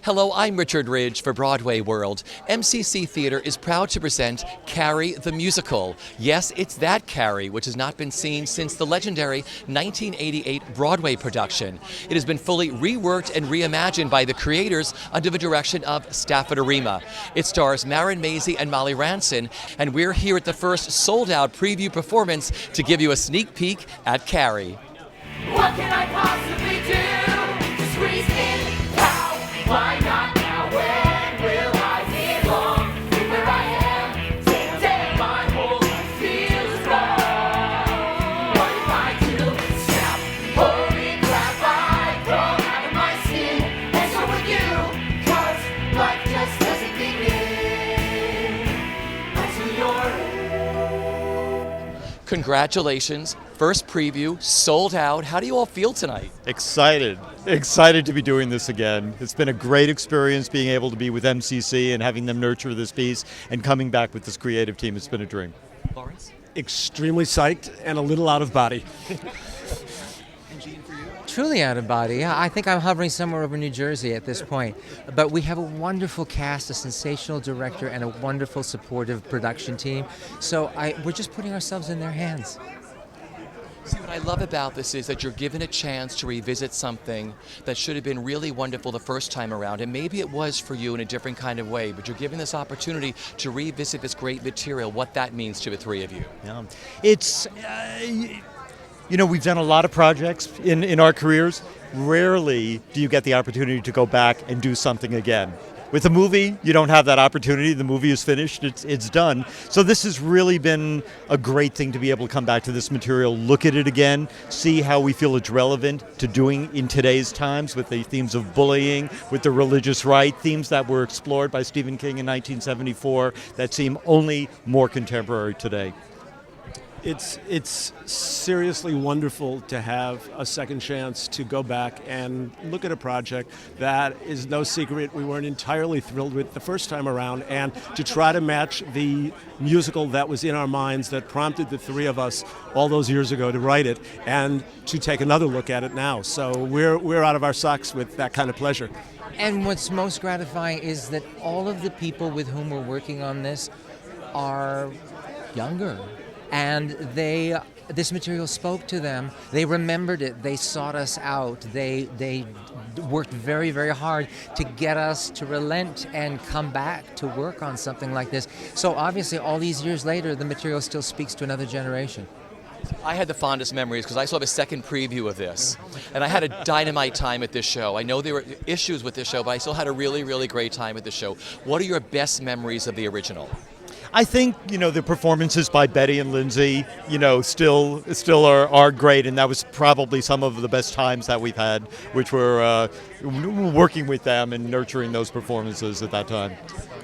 Hello, I'm Richard Ridge for BroadwayWorld. MCC Theatre is proud to present Carrie the Musical. Yes, it's that Carrie, which has not been seen since the legendary 1988 Broadway production. It has been fully reworked and reimagined by the creators under the direction of Stafford Arima. It stars Marin Mazzie and Molly Ranson, and we're here at the first sold-out preview performance to give you a sneak peek at Carrie. What can I possibly do to squeeze in now? Why not now? When will I belong to where I am? Damn, my whole life feels wrong. What if I do? Snap, holy crap, I crawl out of my skin. And so will you, 'cause life just doesn't begin until you're in. Congratulations. First preview, sold out. How do you all feel tonight? Excited to be doing this again. It's been a great experience being able to be with MCC and having them nurture this piece and coming back with this creative team. It's been a dream. Lawrence? Extremely psyched and a little out of body. Truly out of body. Yeah, I think I'm hovering somewhere over New Jersey at this point. But we have a wonderful cast, a sensational director, and a wonderful supportive production team. So we're just putting ourselves in their hands. See, what I love about this is that you're given a chance to revisit something that should have been really wonderful the first time around, and maybe it was for you in a different kind of way, but you're given this opportunity to revisit this great material, what that means to the three of you. Yeah. It's, we've done a lot of projects in our careers. Rarely do you get the opportunity to go back and do something again. With a movie, you don't have that opportunity. The movie is finished, it's done. So this has really been a great thing to be able to come back to this material, look at it again, see how we feel it's relevant to doing in today's times with the themes of bullying, with the religious right, themes that were explored by Stephen King in 1974 that seem only more contemporary today. It's seriously wonderful to have a second chance to go back and look at a project that is no secret we weren't entirely thrilled with the first time around, and to try to match the musical that was in our minds that prompted the three of us all those years ago to write it, and to take another look at it now. So we're out of our socks with that kind of pleasure. And what's most gratifying is that all of the people with whom we're working on this are younger. And this material spoke to them. They remembered it. They sought us out. They worked very, very hard to get us to relent and come back to work on something like this. So obviously, all these years later, the material still speaks to another generation. I had the fondest memories because I saw the second preview of this, and I had a dynamite time at this show. I know there were issues with this show, but I still had a really, really great time at the show. What are your best memories of the original? I think, the performances by Betty and Lindsay, still are great, and that was probably some of the best times that we've had, which were working with them and nurturing those performances at that time.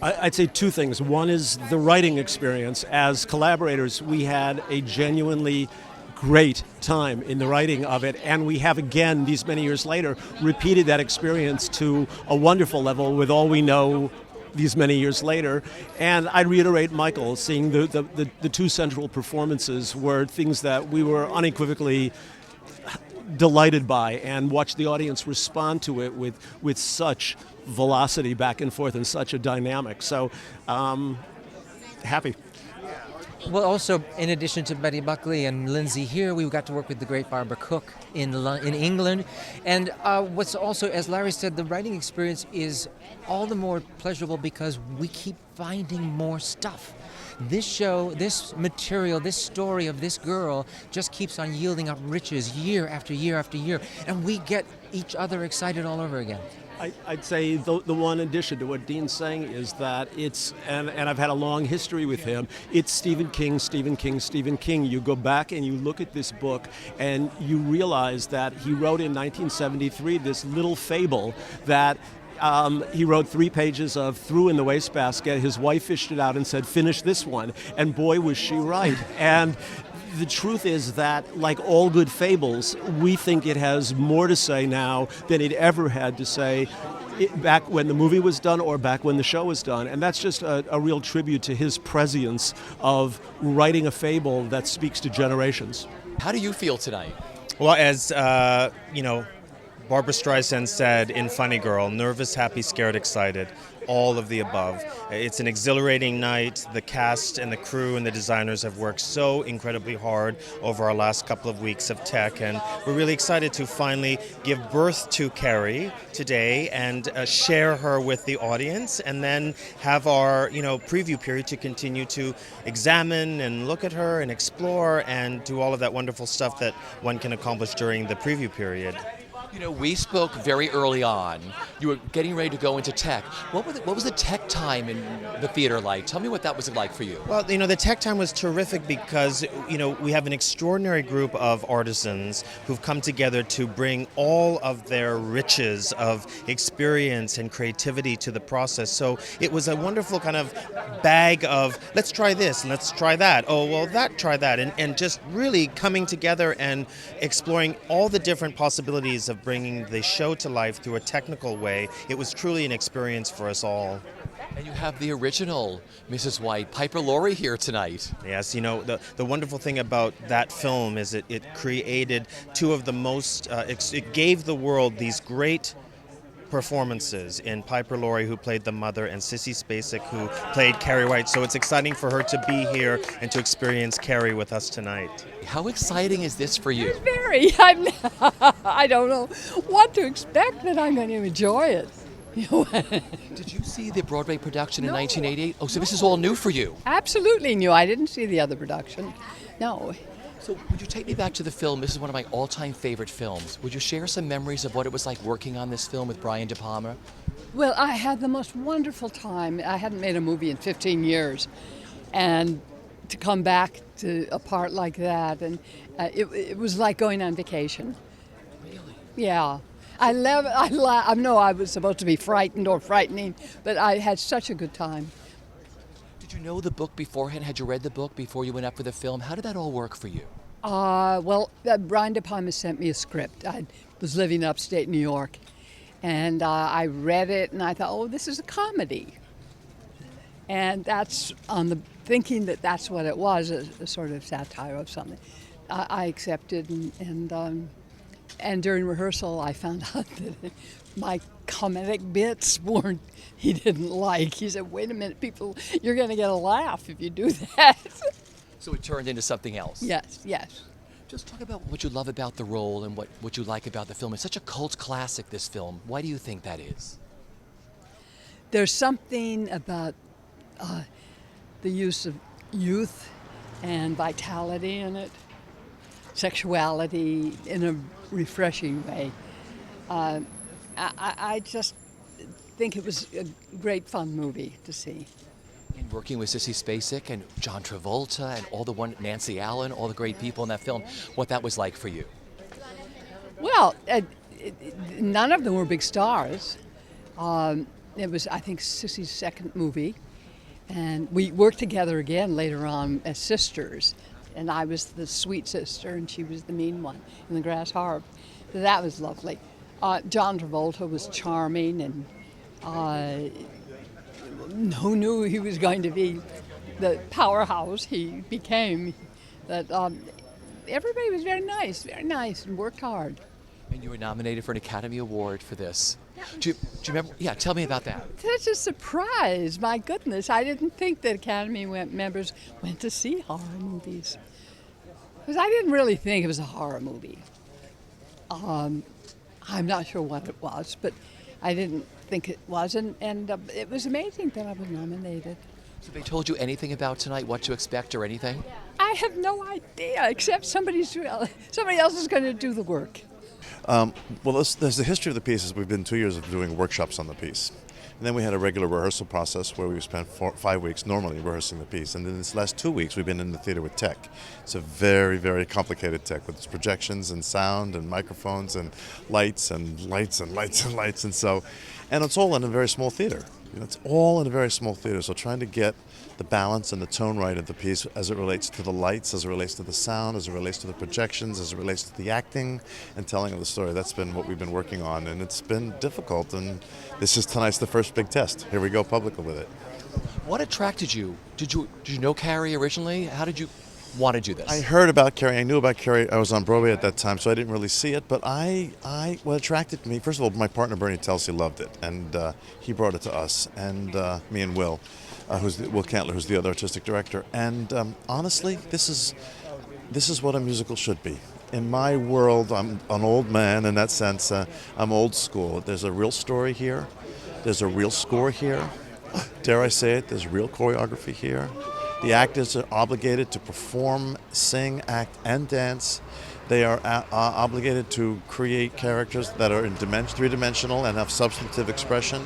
I'd say two things. One is the writing experience. As collaborators, we had a genuinely great time in the writing of it, and we have again, these many years later, repeated that experience to a wonderful level with all we know these many years later. And I reiterate Michael, seeing the two central performances were things that we were unequivocally delighted by, and watched the audience respond to it with such velocity back and forth and such a dynamic. So happy. Well, also, in addition to Betty Buckley and Lindsay here, we got to work with the great Barbara Cook in England. And what's also, as Larry said, the writing experience is all the more pleasurable because we keep finding more stuff. This show, this material, this story of this girl just keeps on yielding up riches year after year after year, and we get each other excited all over again. I'd say the one addition to what Dean's saying is that it's, and I've had a long history with him, it's Stephen King, Stephen King, Stephen King. You go back and you look at this book and you realize that he wrote in 1973 this little fable that he wrote 3 pages of, threw in the wastebasket. His wife fished it out and said, "Finish this one." And boy, was she right. And the truth is that, like all good fables, we think it has more to say now than it ever had to say back when the movie was done or back when the show was done. And that's just a real tribute to his prescience of writing a fable that speaks to generations. How do you feel tonight? Well, as Barbara Streisand said in Funny Girl, nervous, happy, scared, excited, all of the above. It's an exhilarating night. The cast and the crew and the designers have worked so incredibly hard over our last couple of weeks of tech, and we're really excited to finally give birth to Carrie today and share her with the audience, and then have our preview period to continue to examine and look at her and explore and do all of that wonderful stuff that one can accomplish during the preview period. We spoke very early on. You were getting ready to go into tech. What was the tech time in the theater like? Tell me what that was like for you. Well, the tech time was terrific because, we have an extraordinary group of artisans who've come together to bring all of their riches of experience and creativity to the process. So it was a wonderful kind of bag of, let's try this and let's try that. Oh, well, try that. And just really coming together and exploring all the different possibilities of bringing the show to life through a technical way. It was truly an experience for us all. And you have the original Mrs. White, Piper Laurie, here tonight. Yes, the wonderful thing about that film is it created two of the most, it gave the world these great performances in Piper Laurie, who played the mother, and Sissy Spacek, who played Carrie White. So it's exciting for her to be here and to experience Carrie with us tonight. How exciting is this for you? Very. I don't know what to expect, but I'm going to enjoy it. Did you see the Broadway production in 1988? Oh, so this is all new for you. Absolutely new. I didn't see the other production. No. So would you take me back to the film? This is one of my all-time favorite films. Would you share some memories of what it was like working on this film with Brian De Palma? Well, I had the most wonderful time. I hadn't made a movie in 15 years. And to come back to a part like that, and it was like going on vacation. Really? Yeah. I know I was supposed to be frightened or frightening, but I had such a good time. Did you know the book beforehand? Had you read the book before you went up for the film? How did that all work for you? Brian De Palma sent me a script. I was living upstate New York, and I read it, and I thought, oh, this is a comedy. And that's on the thinking that that's what it was, a sort of satire of something. I accepted, and during rehearsal, I found out that my comedic bits he didn't like. He said, wait a minute, people, you're going to get a laugh if you do that. So it turned into something else? Yes. Just talk about what you love about the role and what you like about the film. It's such a cult classic, this film. Why do you think that is? There's something about the use of youth and vitality in it, sexuality in a refreshing way. I just think it was a great fun movie to see. And working with Sissy Spacek and John Travolta and Nancy Allen, all the great people in that film, what that was like for you? Well, none of them were big stars. It was, I think, Sissy's second movie. And we worked together again later on as sisters. And I was the sweet sister, and she was the mean one in The Grass Harp. So that was lovely. John Travolta was charming, and who knew he was going to be the powerhouse he became. That everybody was very nice, and worked hard. And you were nominated for an Academy Award for this. Do you remember? Yeah, tell me about that. Such a surprise, my goodness. I didn't think that Academy members went to see horror movies. Because I didn't really think it was a horror movie. I'm not sure what it was, but I didn't think it was, and it was amazing that I was nominated. So they told you anything about tonight, what to expect or anything? I have no idea, except somebody else is going to do the work. Well, there's the history of the piece is we've been 2 years of doing workshops on the piece. And then we had a regular rehearsal process where we spent 5 weeks normally rehearsing the piece. And then this last 2 weeks, we've been in the theater with tech. It's a very, very complicated tech with its projections and sound and microphones and lights and lights and lights and lights. And it's all in a very small theater. It's all in a very small theater. So trying to get the balance and the tone right of the piece as it relates to the lights, as it relates to the sound, as it relates to the projections, as it relates to the acting and telling of the story. That's been what we've been working on, and it's been difficult. And tonight's the first big test. Here we go publicly with it. What attracted you? Did you know Carrie originally? How did you want to do this? I heard about Carrie. I knew about Carrie. I was on Broadway at that time, so I didn't really see it. But what attracted me, first of all, my partner Bernie Telsey loved it, and he brought it to us, and me and Will, Will Cantler, who's the other artistic director. And honestly, this is what a musical should be. In my world, I'm an old man in that sense. I'm old school. There's a real story here. There's a real score here. Dare I say it, there's real choreography here. The actors are obligated to perform, sing, act, and dance. They are obligated to create characters that are in three-dimensional and have substantive expression.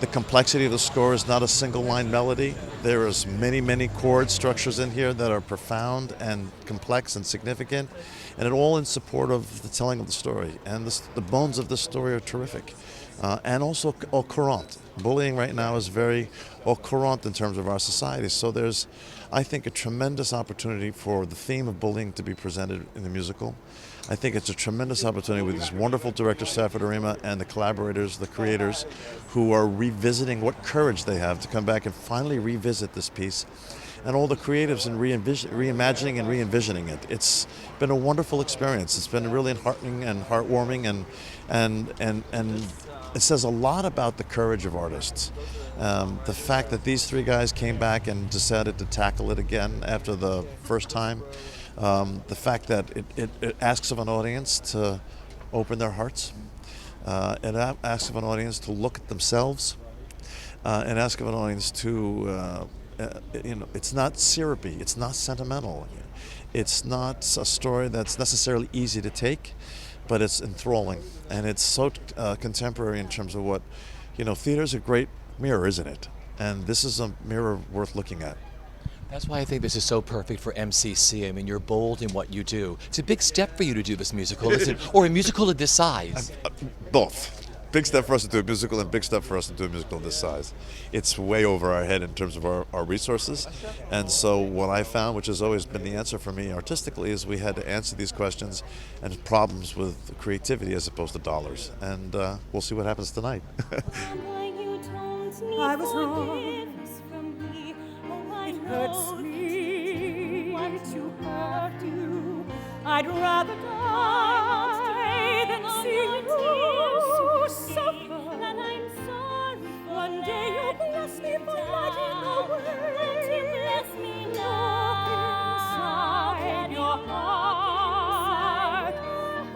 The complexity of the score is not a single line melody. There is many, many chord structures in here that are profound and complex and significant, and it all in support of the telling of the story. And the bones of this story are terrific. And also au courant. Bullying right now is very au courant in terms of our society. So there's, I think, a tremendous opportunity for the theme of bullying to be presented in the musical. I think it's a tremendous opportunity with this wonderful director, Stafford Arima, and the collaborators, the creators, who are revisiting what courage they have to come back and finally revisit this piece. And all the creatives in reimagining and re-envisioning it. It's been a wonderful experience. It's been really heartening and heartwarming, and it says a lot about the courage of artists. The fact that these three guys came back and decided to tackle it again after the first time. The fact that it asks of an audience to open their hearts. It asks of an audience to look at themselves. And asks of an audience to, it's not syrupy, it's not sentimental. It's not a story that's necessarily easy to take, but it's enthralling. And it's so contemporary in terms of what, theater's a great mirror, isn't it? And this is a mirror worth looking at. That's why I think this is so perfect for MCC. I mean, you're bold in what you do. It's a big step for you to do this musical, isn't it? Or a musical of this size. Both. Big step for us to do a musical and big step for us to do a musical of this size. It's way over our head in terms of our resources. And so what I found, which has always been the answer for me artistically, is we had to answer these questions and problems with creativity as opposed to dollars. And we'll see what happens tonight. I was wrong. It hurts me to hurt you. I'd rather die than see you suffer. And I'm sorry. One day you'll bless me for lighting the way. Won't you bless me now? Inside your heart,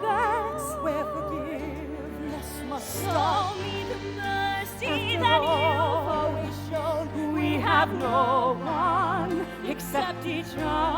that's where forgiveness must start. Show me the mercy that you've always shown. We have no one except each other.